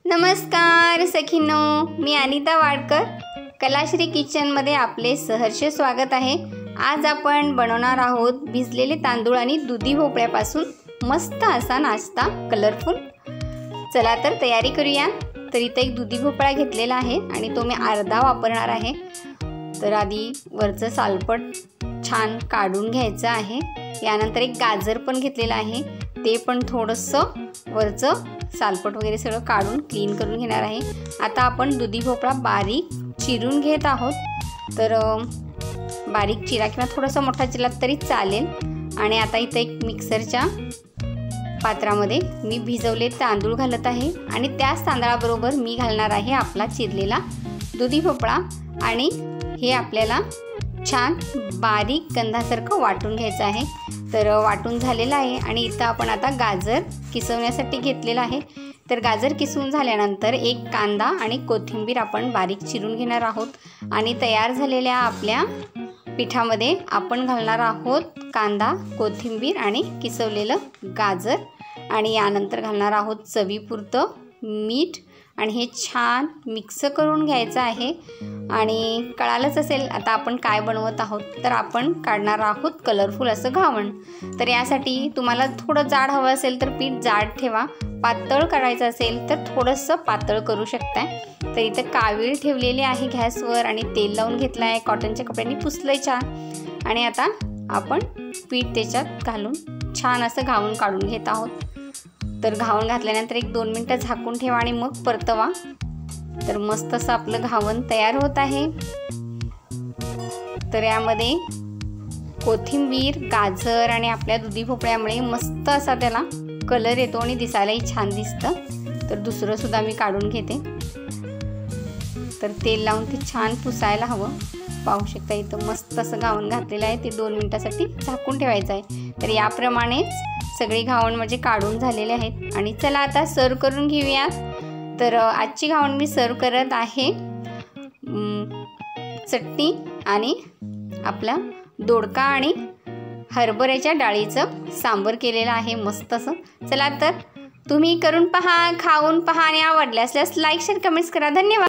नमस्कार सखींनो, मी अनिता वाडकर, कलाश्री किचनमध्ये आपले सहर्ष स्वागत आहे। आज आपण बनवणार आहोत भिजलेले तांदूळ आणि दुधी भोपळ्यापासून मस्त असा नाश्ता, कलरफुल। चला तर तयारी करूया। तर इथे एक दुधी भोपळा घेतलेला आहे आणि तो मी अर्धा वापरणार आहे। तर आधी वरचं सालपट छान काढून घ्यायचं आहे। यानंतर एक गाजर पण घेतलेला आहे, ते पण थोडंसं वरचं सालपट वगैरे सगळं काढून क्लीन करून घेणार आहे। आता आपण दुधी भोपळा बारीक चिरून घेत आहोत। तर बारीक चिरा किंवा थोडासा मोठा चिरला तरी चालेल। आणि आता इथे एक मिक्सरच्या पात्रामध्ये मी भिजवले तांदूळ घालत आहे आणि त्याच तांदळाबरोबर मी घालणार आहे आपला चिरलेला दुधी भोपळा आणि हे आपल्याला छान बारीक गंधासारखं वाटून घ्यायचं आहे। तर वाटून झालेलं आहे आणि इथं आपण आता गाजर किसवण्यासाठी घेतलेला आहे। तर गाजर किसवून झाल्यानंतर एक कांदा आणि कोथिंबीर आपण बारीक चिरून घेणार आहोत आणि तयार झालेल्या आपल्या पिठामध्ये आपण घालणार आहोत कांदा, कोथिंबीर आणि किसवलेलं गाजर आणि यानंतर घालणार आहोत चवीपुरतं मीठ आणि हे छान मिक्स करून घ्यायचं आहे। आणि कळालंच असेल आता आपण काय बनवत आहोत। तर आपण काढणार आहोत कलरफुल असं घावण। तर यासाठी तुम्हाला थोडं जाड हवं असेल तर पीठ जाड ठेवा, पातळ करायचं असेल तर थोडंसं पातळ करू शकताय। तर इथं कावीळ ठेवलेली आहे गॅसवर आणि तेल लावून घेतलं आहे, कॉटनच्या कपड्यांनी पुसलंय छान। आणि आता आपण पीठ त्याच्यात घालून छान असं घावण काढून घेत आहोत। तर घावण घातल्यानंतर 1-2 मिनिटं झाकून ठेवा आणि मग परतवा। तर मस्त असं आपलं घावण तयार होत आहे। तर यामध्ये कोथिंबीर, गाजर आणि आपल्या दुधी भोपळ्यामुळे मस्त असा त्याला कलर येतो आणि दिसायलाही छान दिसतं। तर दुसरं सुद्धा मी काढून घेते। तर तेल लावून ते छान पुसायला हवं। पाहू शकता इथं मस्त असं घावण घातलेलं आहे, ते 2 मिनिटासाठी झाकून ठेवायचं आहे। तर याप्रमाणेच सगळे घावण म्हणजे काढून झालेले आहेत आणि चला आता सर्व करून घेऊया। तर आजची घावण मी सर्व करत आहे चटणी आणि आपला दोडका आणि हरभऱ्याच्या डाळीचं सांबर केलेलं आहे मस्त असं। चला तर तुम्ही करून पहा, खाऊन पहा आणि आवडल्यास लाईक, शेअर, कमेंट्स करा। धन्यवाद।